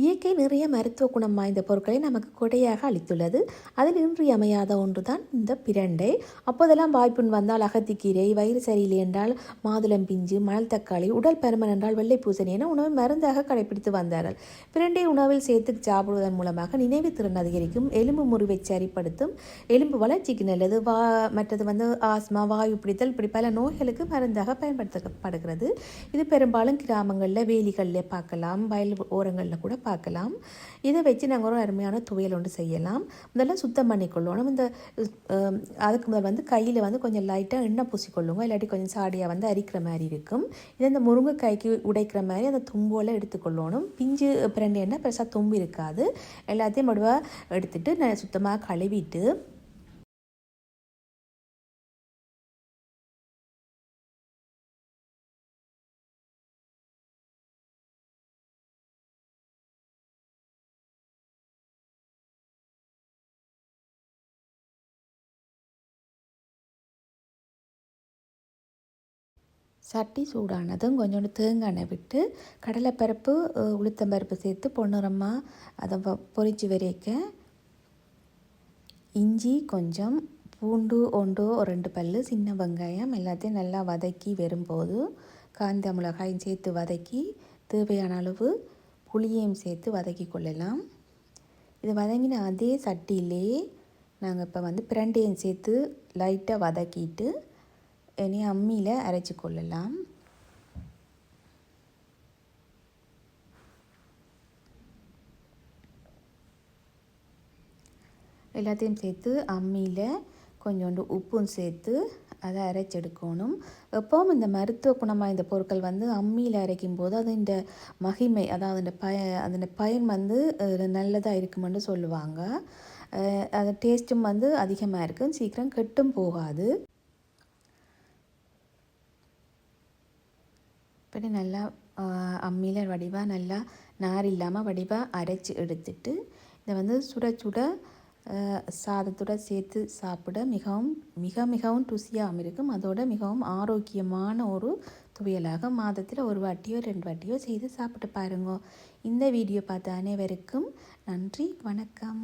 இயற்கை நிறைய மருத்துவ குணம் வாய்ந்த பொருட்களை நமக்கு கொடையாக அளித்துள்ளது. அதில் இன்றியமையாத ஒன்றுதான் இந்த பிரண்டை. அப்போதெல்லாம் வாய்ப்புண் வந்தால் அகத்திக்கீரை, வயிறு சரியில்லை என்றால் மாதுளம் பிஞ்சு, மணல் தக்காளி, உடல் பருமன் என்றால் வெள்ளை பூசணி என உணவை மருந்தாக கடைபிடித்து வந்தார்கள். பிரண்டை உணவில் சேர்த்து சாப்பிடுவதன் மூலமாக நினைவு திறன் அதிகரிக்கும், எலும்பு முறிவை சரிப்படுத்தும், எலும்பு வளர்ச்சிக்கு நல்லது. மற்றது ஆஸ்மா, வாயு பிடித்தல், இப்படி பல நோய்களுக்கு மருந்தாக பயன்படுத்தப்படுகிறது. இது பெரும்பாலும் கிராமங்களில், வேலிகளில் பார்க்கலாம், வயல் ஓரங்களில் கூட பார்க்கலாம். இதை வச்சு நாங்கள் ஒரு அருமையான துவையல் ஒன்று செய்யலாம். முதல்ல சுத்தம் பண்ணிக்கொள்ளணும். அதுக்கு முதல் கையில் கொஞ்சம் லைட்டாக எண்ணெய் பூசிக்கொள்ளுங்க. இல்லாட்டி கொஞ்சம் சாடியாக அரிக்கிற மாதிரி இருக்கும். இதை இந்த முருங்கைக்காய்க்கு உடைக்கிற மாதிரி அந்த தும்போல் எடுத்துக்கொள்ளணும். பிஞ்சு பிரண்டை எண்ணெய் பெருசாக தும்பு இருக்காது. எல்லாத்தையும் மடுவாக எடுத்துட்டு நான் சுத்தமாக கழுவிட்டு சட்டி சூடானதும் கொஞ்சோண்டு தேங்காய் எண்ணெய் விட்டு கடலைப்பருப்பு, உளுத்தம்பருப்பு சேர்த்து பொன்னிறமாக அதை பொரிச்சு வரைக்க இஞ்சி கொஞ்சம், பூண்டு ஒன்று ஒரு 2 பல், சின்ன வெங்காயம் எல்லாத்தையும் நல்லா வதக்கி வரும்போது காய்ந்த மிளகாயும் சேர்த்து வதக்கி தேவையான அளவு புளியையும் சேர்த்து வதக்கி கொள்ளலாம். இது வதங்கின அதே சட்டியிலே நாங்கள் இப்போ பிரண்டையும் சேர்த்து லைட்டாக வதக்கிட்டு இனி அம்மியில் அரைச்சி கொள்ளலாம். எல்லாத்தையும் சேர்த்து அம்மியில் கொஞ்சோண்டு உப்பும் சேர்த்து அதை அரைச்செடுக்கணும். எப்போவும் இந்த மருத்துவ குணமாக இந்த பொருட்கள் அம்மியில் அரைக்கும் போது அது இந்த மகிமை, அதாவது அதோட பயன் நல்லதாக இருக்குமென்று சொல்லுவாங்க. அது டேஸ்ட்டும் அதிகமாக இருக்கும், சீக்கிரம் கெட்டும் போகாது. இப்படி நல்லா அம்மியில் வடிவாக நல்லா நார் இல்லாமல் வடிவாக அரைச்சி எடுத்துட்டு இதை சுட சுட சாதத்துடன் சேர்த்து சாப்பிட மிகவும் ருசியாகவும் இருக்கும். அதோட மிகவும் ஆரோக்கியமான ஒரு துவையலாக மாதத்தில் 1 வாட்டியோ 2 வாட்டியோ செய்து சாப்பிட்டு பாருங்க. இந்த வீடியோ பார்த்த அனைவருக்கும் நன்றி, வணக்கம்.